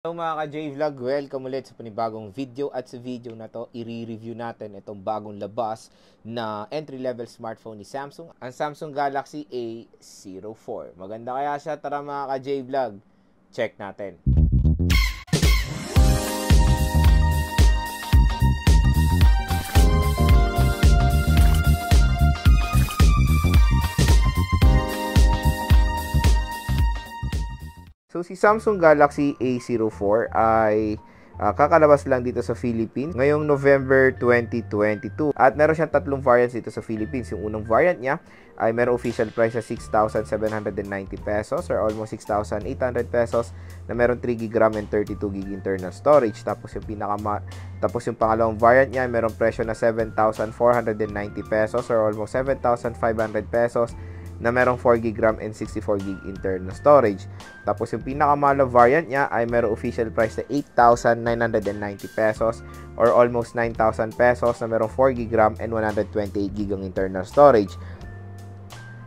Hello mga ka-J-Vlog, welcome ulit sa panibagong video at sa video na to, i-review natin itong bagong labas na entry-level smartphone ni Samsung, ang Samsung Galaxy A04. Maganda kaya siya? Tara mga ka-J-Vlog, check natin. So si Samsung Galaxy A04 ay kakalabas lang dito sa Philippines ngayong November 2022 at meron siyang tatlong variants dito sa Philippines. Yung unang variant niya ay meron official price sa 6,790 pesos or almost 6,800 pesos na meron 3GB RAM and 32GB internal storage. Tapos yung pangalawang variant niya ay meron presyo na 7,490 pesos or almost 7,500 pesos na merong 4GB RAM and 64GB internal storage. Tapos yung pinakamahal variant niya ay merong official price na 8,990 pesos or almost 9,000 pesos na merong 4GB RAM and 128GB ang internal storage.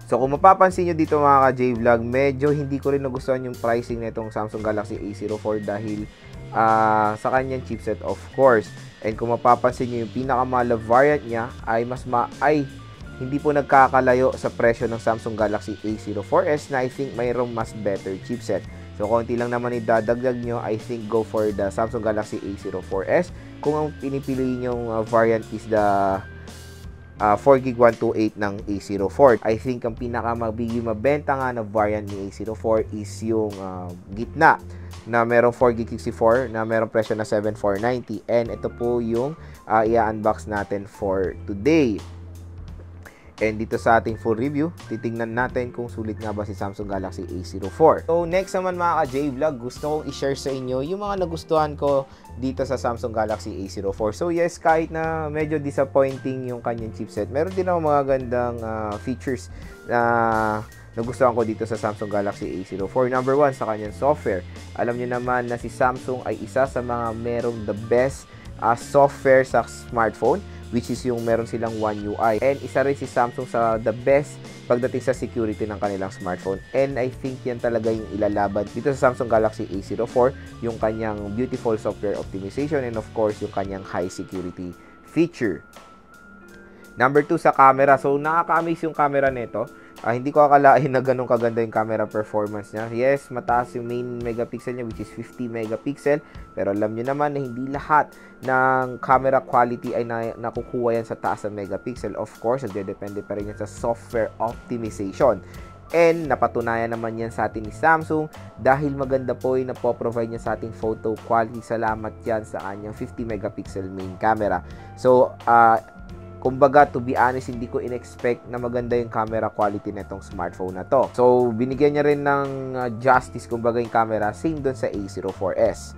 So kung mapapansin nyo dito mga ka-J-Vlog, medyo hindi ko rin nagustuhan yung pricing na itong Samsung Galaxy A04 dahil sa kanyang chipset of course. And kung mapapansin nyo yung pinakamahal variant niya ay hindi po nagkakalayo sa presyo ng Samsung Galaxy A04s na I think mayroong mas better chipset. So, konti lang naman idadagdag nyo, I think go for the Samsung Galaxy A04s. Kung ang pinipili nyong variant is the 4GB 128 ng A04. I think ang pinakamabiging mabenta nga na variant ni A04 is yung gitna na merong 4GB 64 na merong presyo na 7,490. And ito po yung i-unbox natin for today. And dito sa ating full review, titingnan natin kung sulit nga ba si Samsung Galaxy A04. So next naman mga ka-J-Vlog, gusto kong i-share sa inyo yung mga nagustuhan ko dito sa Samsung Galaxy A04. So yes, kahit na medyo disappointing yung kanyang chipset, meron din ako mga gandang features na nagustuhan ko dito sa Samsung Galaxy A04. Number 1, sa kanyang software. Alam niyo naman na si Samsung ay isa sa mga merong the best software sa smartphone, which is yung meron silang One UI. And isa rin si Samsung sa the best pagdating sa security ng kanilang smartphone. And I think yan talaga yung ilalaban dito sa Samsung Galaxy A04, yung kanyang beautiful software optimization and of course yung kanyang high security feature. Number 2, sa camera. So nakaka-amaze yung camera nito. Hindi ko akalain na ganun kaganda yung camera performance niya. Yes, mataas yung main megapixel niya which is 50 megapixel. Pero alam nyo naman na hindi lahat ng camera quality ay nakukuha yan sa taas ng megapixel. Of course, nagdedepende pa rin yan sa software optimization. And napatunayan naman yan sa atin ni Samsung dahil maganda po yung napoprovide niya sa ating photo quality. Salamat yan sa kanyang 50 megapixel main camera. So, kumbaga, to be honest, hindi ko in-expect na maganda yung camera quality na itong smartphone na to. So, binigyan niya rin ng justice, kumbaga, yung camera, same dun sa A04s.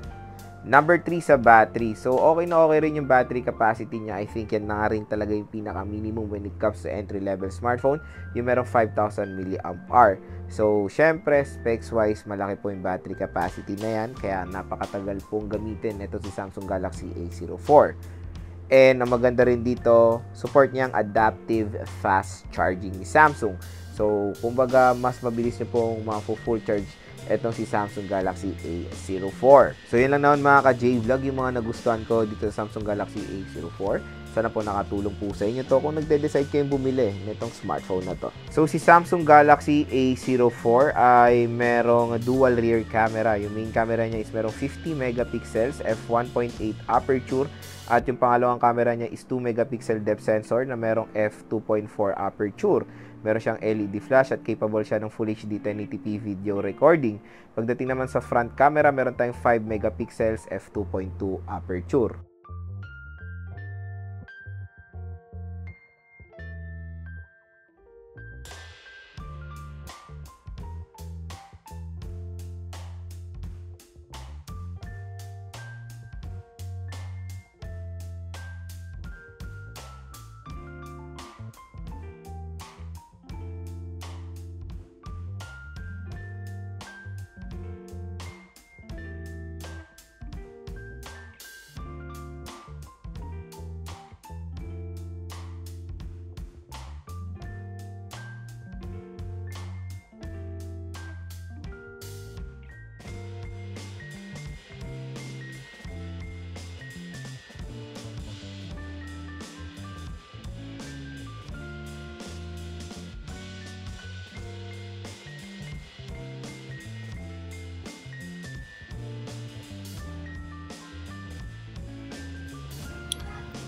Number 3, sa battery. So, okay na okay rin yung battery capacity niya. I think yan na rin talaga yung pinaka-minimum when it comes to entry-level smartphone. Yung merong 5,000 mAh. So, syempre, specs-wise, malaki po yung battery capacity na yan. Kaya napakatagal pong gamitin ito si Samsung Galaxy A04. And ang maganda rin dito, support niya ang adaptive fast charging ni Samsung. So, kumbaga, mas mabilis niyo pong full charge itong si Samsung Galaxy A04. So, yun lang naman mga ka-J-Vlog, yung mga nagustuhan ko dito sa Samsung Galaxy A04. Sana po nakatulong po sa inyo to kung nagde-decide kayong bumili nitong smartphone na to. So, si Samsung Galaxy A04 ay merong dual rear camera. Yung main camera niya is merong 50 megapixels, f1.8 aperture. At yung pangalawang camera niya is 2 megapixel depth sensor na merong f2.4 aperture. Meron siyang LED flash at capable siya ng Full HD 1080p video recording. Pagdating naman sa front camera, meron tayong 5 megapixels f2.2 aperture.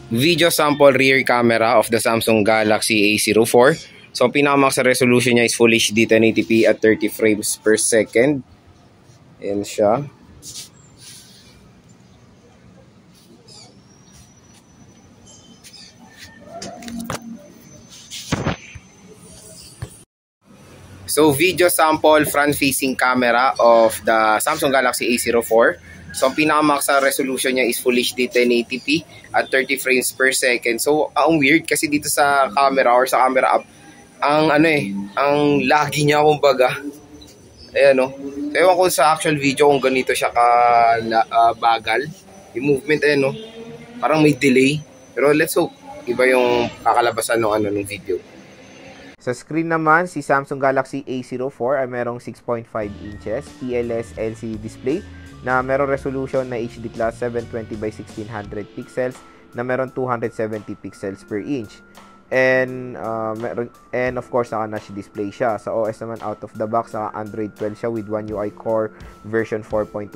video sample rear camera of the Samsung Galaxy A04. So, ang pinakamax resolution niya is Full HD 1080p at 30 frames per second. Ayan siya. So, video sample front-facing camera of the Samsung Galaxy A04. So, ang pinakamax resolution niya is Full HD 1080p at 30 frames per second. So, ang weird kasi dito sa camera or sa camera app, ang ang laggy niya kumbaga. Ayan o. So, ewan ko sa actual video kung ganito siya bagal. Yung movement ayan o. Parang may delay. Pero let's hope iba yung kakalabasan ng video. Sa screen naman, si Samsung Galaxy A04 ay merong 6.5 inches TLS LCD display na merong resolution na HD Plus 720 by 1600 pixels na merong 270 pixels per inch. And of course, naka-notch display siya. Sa OS naman, out of the box, naka Android 12 siya with One UI Core version 4.1.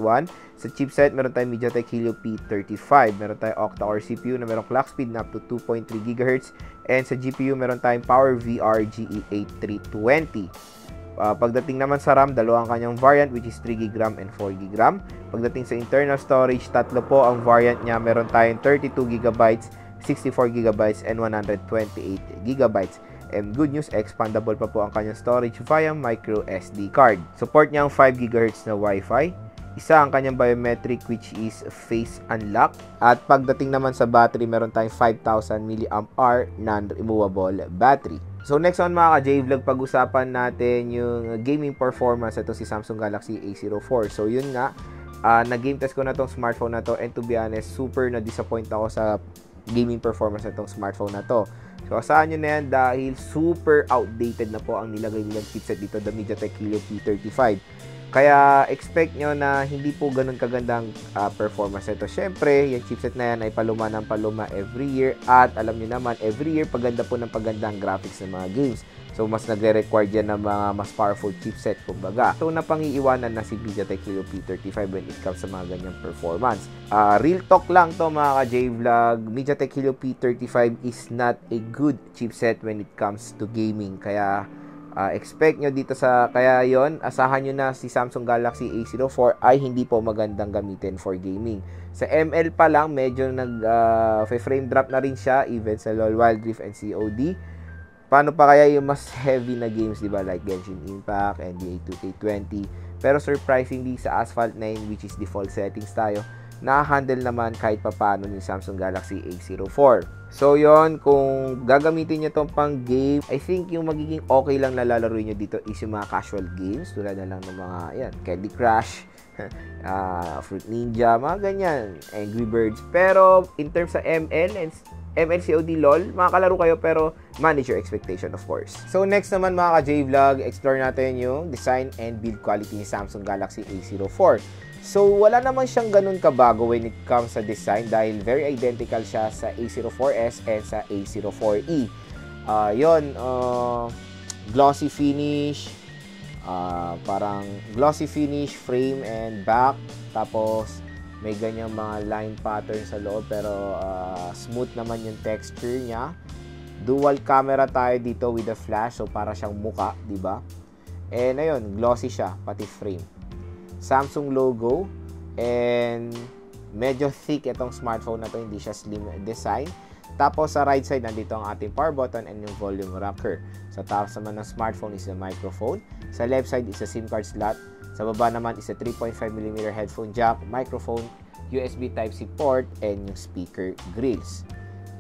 Sa chipset, meron tayong MediaTek Helio P35. Meron tayong octa-core CPU na merong clock speed na up to 2.3 GHz. And sa GPU, meron tayong PowerVR GE8320. Pagdating naman sa RAM, dalawang kanyang variant which is 3GB RAM and 4GB RAM. Pagdating sa internal storage, tatlo po ang variant niya. Meron tayong 32GB, 64GB, and 128GB. And good news, expandable pa po ang kanyang storage via micro SD card. Support niya ang 5GHz na Wi-Fi. Isa ang kanyang biometric which is face unlock. At pagdating naman sa battery, meron tayong 5,000 mAh non-removable battery. So next on mga ka-J-Vlog, pag-usapan natin yung gaming performance. Ito si Samsung Galaxy A04. So yun nga, nag-game test ko na tong smartphone na to, and to be honest, super na-disappoint ako sa gaming performance na tong smartphone na to. So asahan nyo na yan dahil super outdated na po ang nilagay nilang chipset dito, the MediaTek Helio P35. Kaya expect nyo na hindi po ganun kagandang performance ito. Syempre, yung chipset na yan ay paluma ng paluma every year. At alam nyo naman, every year paganda po ng pagandang graphics ng mga games. So, mas nagre-require yan ng mga mas powerful chipset, kumbaga. So, napangiiwanan na si MediaTek Helio P35 when it comes sa mga ganyang performance. Real talk lang to mga ka-J-Vlog. MediaTek Helio P35 is not a good chipset when it comes to gaming. Kaya, expect nyo dito kaya yon, asahan nyo na si Samsung Galaxy A04 ay hindi po magandang gamitin for gaming. Sa ML pa lang, medyo frame drop na rin siya, even sa LoL Wild Rift and COD. Paano pa kaya yung mas heavy na games, diba? Like Genshin Impact, NBA 2K20. Pero surprisingly, sa Asphalt 9, which is default settings tayo, na-handle naman kahit papano ng Samsung Galaxy A04. So yon, kung gagamitin nyo itong pang game, I think yung magiging okay lang na lalaroin nyo dito is yung mga casual games, tulad na lang ng mga Candy Crush, Fruit Ninja, mga ganyan, Angry Birds. Pero in terms sa MLCOD LOL, makakalaro kayo pero manage your expectation, of course. So next naman mga ka-J-Vlog, explore natin yung design and build quality ni Samsung Galaxy A04. So wala naman siyang ganun kabago when it comes sa design dahil very identical siya sa A04s and sa A04e. Glossy finish, parang glossy finish, frame and back, tapos may ganyang mga line pattern sa loob pero smooth naman yung texture niya. Dual camera tayo dito with a flash, so para siyang muka, di ba? And ayun, glossy siya pati frame. Samsung logo, and medyo thick itong smartphone na to, hindi siya slim design. Tapos sa right side, nandito ang ating power button and yung volume rocker. Sa taas naman ng smartphone is a microphone. Sa left side is a SIM card slot. Sa baba naman is a 3.5mm headphone jack, microphone, USB Type-C port, and yung speaker grills.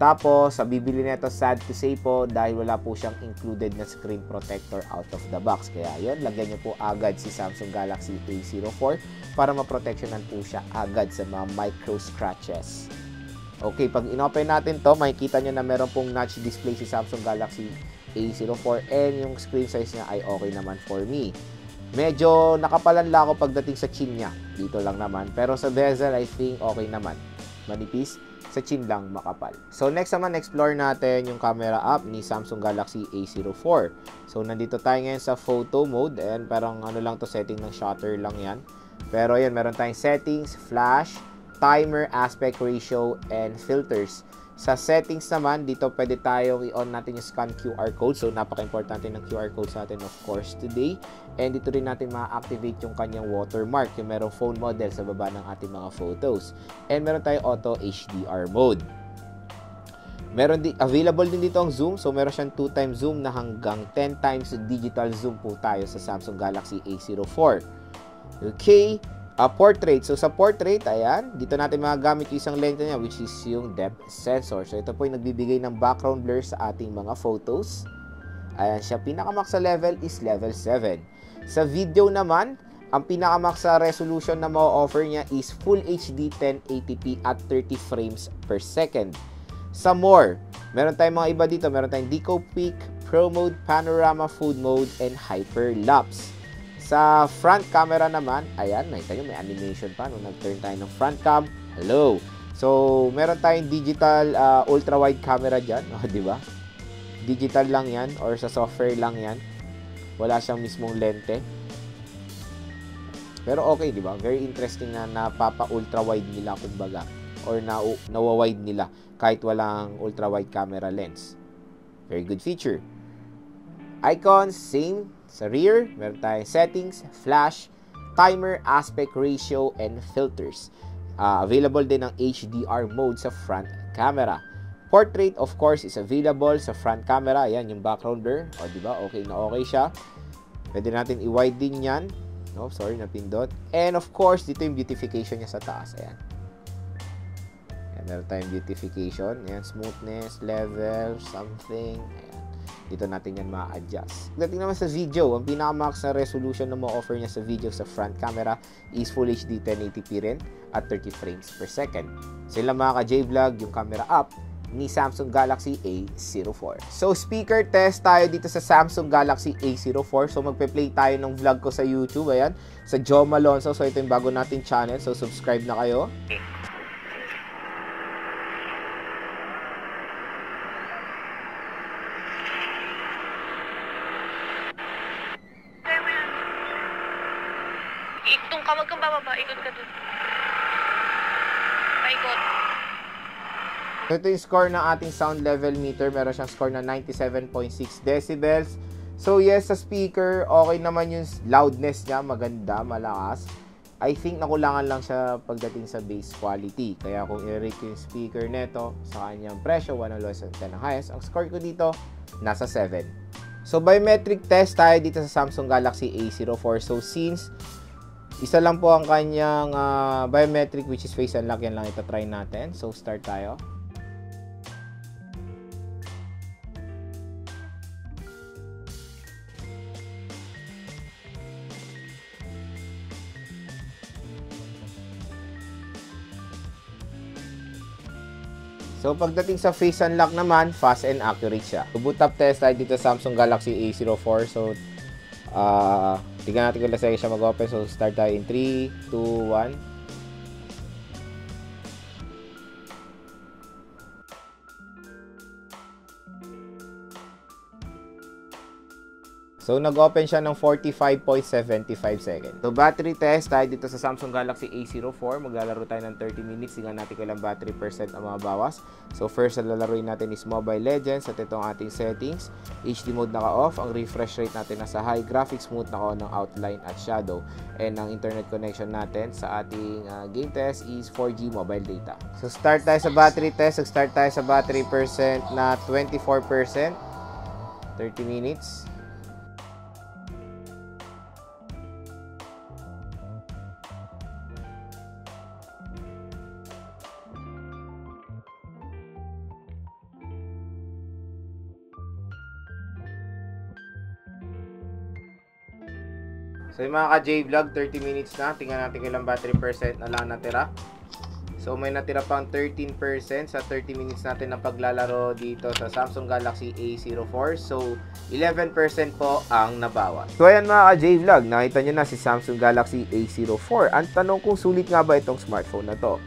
Tapos, sa bibili nito, sad to say po, dahil wala po siyang included na screen protector out of the box. Kaya yun, lagyan nyo po agad si Samsung Galaxy A04 para maproteksyonan po siya agad sa mga micro scratches. Okay, pag inopen natin to, makikita nyo na meron pong notch display si Samsung Galaxy A04 and yung screen size niya ay okay naman for me. Medyo nakapalanla ako pagdating sa chin niya. Dito lang naman. Pero sa bezel, I think okay naman. Manipis. Sa chin lang makapal. So next naman, explore natin yung camera app ni Samsung Galaxy A04. So nandito tayo ngayon sa photo mode, and parang ano lang to, setting ng shutter lang yan. Pero yan, meron tayong settings, flash, timer, aspect ratio, and filters. Sa settings naman, dito pwede tayong i-on natin yung scan QR code. So, napaka-importante ng QR code sa atin, of course, today. And dito rin natin ma-activate yung kanyang watermark, yung merong phone model sa baba ng ating mga photos. And meron tayong auto HDR mode. Available din dito ang zoom. So, meron siyang 2x zoom na hanggang 10x digital zoom po tayo sa Samsung Galaxy A04. Okay. Portrait. So, sa portrait, ayan, dito natin magagamit yung isang lente niya, which is yung depth sensor. So, ito po yung nagbibigay ng background blur sa ating mga photos. Ayan siya. Pinakamax sa level is level 7. Sa video naman, ang pinakamax sa resolution na ma-offer niya is Full HD 1080p at 30 frames per second. Sa more, meron tayong mga iba dito. Meron tayong Deco Peak, Pro Mode, Panorama, Food Mode, and Hyperlapse. Sa front camera naman, ayan, nakita nyo, may animation pa nung nag-turn tayo ng front cam. Hello! So, meron tayong digital ultra-wide camera dyan. O, diba? Digital lang yan or sa software lang yan. Wala siyang mismong lente. Pero okay, diba? Very interesting na napapa-ultra-wide nila, kumbaga. Or nawa-wide nila kahit walang ultra-wide camera lens. Very good feature. Icons, same. Sa rear, meron tayong settings, flash, timer, aspect ratio, and filters. Available din ang HDR mode sa front camera. Portrait, of course, is available sa front camera. Ayan, yung background blur. O, diba? Okay na okay siya. Pwede natin i-wide din yan. No, sorry, napindot. And, of course, dito yung beautification niya sa taas. Ayan. Ayan, meron tayong beautification. Ayan, smoothness, level, something. Ayan. Dito natin yan ma-adjust. Dating naman sa video, ang pinaka-max na resolution na ma-offer niya sa video sa front camera is Full HD 1080p rin at 30 frames per second. Sila mga ka-J-Vlog, yung camera app ni Samsung Galaxy A04. So, speaker test tayo dito sa Samsung Galaxy A04. So, magpe-play tayo ng vlog ko sa YouTube. Ayan, sa Joe Malonzo. So, ito yung bago nating channel. So, subscribe na kayo. Doon ka, wag kang bababa. Ikot ka doon. Paikot. Ito yung score ng ating sound level meter. Meron siyang score na 97.6 decibels. So yes, sa speaker, okay naman yung loudness niya. Maganda, malakas. I think nakulangan lang siya pagdating sa bass quality. Kaya kung i-rate ko yung speaker neto sa kanyang presyo, 1 ang lowest and 10 ang highest, ang score ko dito, nasa 7. So biometric test tayo dito sa Samsung Galaxy A04. So since isa lang po ang kanyang biometric, which is face unlock, yan lang ito-try natin. So, start tayo. So, pagdating sa face unlock naman, fast and accurate siya. So, boot up test tayo dito sa Samsung Galaxy A04. So, tignan natin kung lasay siya mag-open. So, start tayo in 3, 2, 1. So, nag-open siya ng 45.75 seconds. So, battery test tayo dito sa Samsung Galaxy A04. Maglalaro tayo ng 30 minutes. Tingnan natin kung ilang battery percent ang mabawas. So, first na lalaroin natin is Mobile Legends. At ito ang ating settings. HD mode naka-off. Ang refresh rate natin nasa high. Graphics mode naka-on ng outline at shadow. And ang internet connection natin sa ating game test is 4G mobile data. So, start tayo sa battery test. Start tayo sa battery percent na 24%. 30 minutes. So yung mga ka-J-Vlog, 30 minutes na. Tingnan natin ilang battery percent na lang natira. So may natira pang 13% sa 30 minutes natin na paglalaro dito sa Samsung Galaxy A04. So 11% po ang nabawas. So ayan mga ka-J-Vlog, nakita nyo na si Samsung Galaxy A04. Ang tanong kung sulit nga ba itong smartphone na to?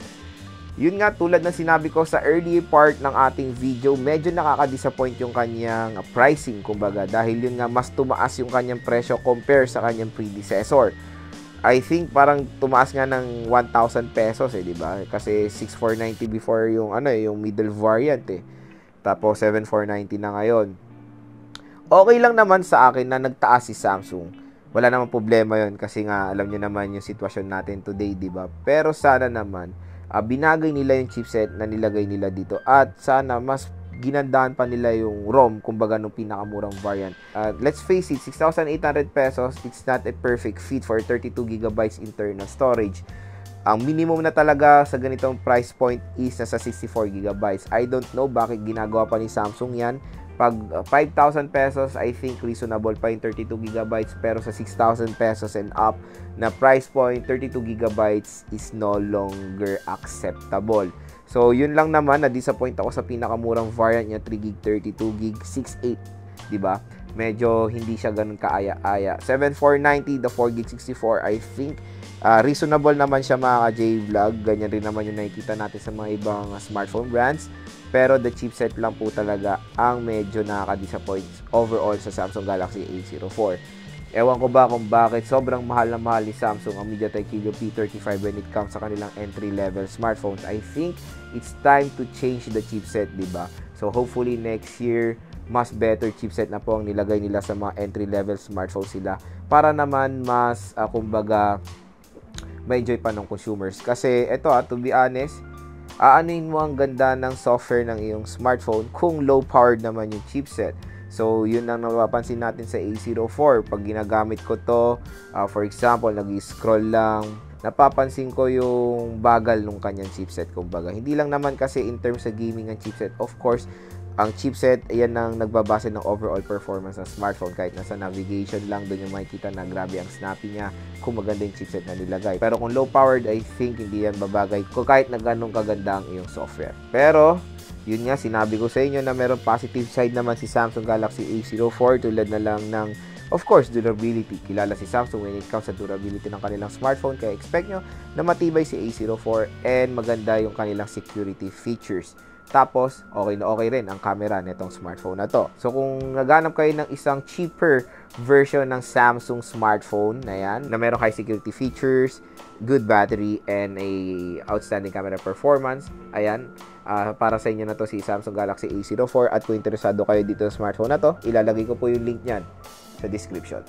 Yun nga, tulad ng sinabi ko sa early part ng ating video, medyo nakaka-disappoint yung kanyang pricing, kumbaga, dahil yun nga, mas tumaas yung kanyang presyo compare sa kanyang predecessor. I think parang tumaas nga ng 1,000 pesos eh, di ba? Kasi 6,490 before yung yung middle variant eh. Tapos 7,490 na ngayon. Okay lang naman sa akin na nagtaas si Samsung. Wala namang problema 'yon kasi nga alam niyo naman yung sitwasyon natin today, di ba? Pero sana naman binagay nila yung chipset na nilagay nila dito at sana mas ginandaan pa nila yung ROM, kumbaga nung pinakamurang variant. Let's face it, 6,800 pesos, it's not a perfect fit for 32 GB internal storage. Ang minimum na talaga sa ganitong price point is nasa 64 GB. I don't know bakit ginagawa pa ni Samsung yan. Pag 5,000 pesos, I think reasonable pa yung 32 GB, pero sa 6,000 pesos and up na price point, 32 GB is no longer acceptable. So, yun lang naman, na-disappoint ako sa pinakamurang variant niya, 3GB, 32GB, 6.8, diba? Medyo hindi siya ganun kaaya-aya. 7,490, the 4GB 64, I think, reasonable naman siya mga ka-J-Vlog. Ganyan rin naman yung nakikita natin sa mga ibang smartphone brands. Pero the chipset lang po talaga ang medyo nakaka-disappoint overall sa Samsung Galaxy A04. Ewan ko ba kung bakit sobrang mahal na mahal ni Samsung ang MediaTek Helio P35 when it comes sa kanilang entry-level smartphones. I think it's time to change the chipset, diba? So hopefully next year, mas better chipset na po ang nilagay nila sa mga entry-level smartphones sila para naman mas, kumbaga, ma-enjoy pa ng consumers. Kasi ito to be honest, aanuin mo ang ganda ng software ng iyong smartphone kung low-powered naman yung chipset. So, yun ang napapansin natin sa A04. Pag ginagamit ko to, for example, nag-scroll lang, napapansin ko yung bagal ng kanyang chipset. Kumbaga, hindi lang naman kasi in terms sa gaming ang chipset. Of course, ang chipset, ayan ang nagbabase ng overall performance ng smartphone. Kahit nasa navigation lang, doon yung makikita na grabe ang snappy niya kung maganda yung chipset na nilagay. Pero kung low-powered, I think hindi yan babagay ko kahit na ganun kaganda ang iyong software. Pero, yun nga, sinabi ko sa inyo na meron positive side naman si Samsung Galaxy A04 tulad na lang ng, of course, durability. Kilala si Samsung when it comes sa durability ng kanilang smartphone, kaya expect nyo na matibay si A04 and maganda yung kanilang security features. Tapos, okay na okay rin ang camera nitong smartphone na to. So, kung naghanap kayo ng isang cheaper version ng Samsung smartphone na yan, na meron high security features, good battery, and a outstanding camera performance, ayan, para sa inyo na to si Samsung Galaxy A04. At kung interesado kayo dito sa smartphone na to, ilalagay ko po yung link niyan sa description.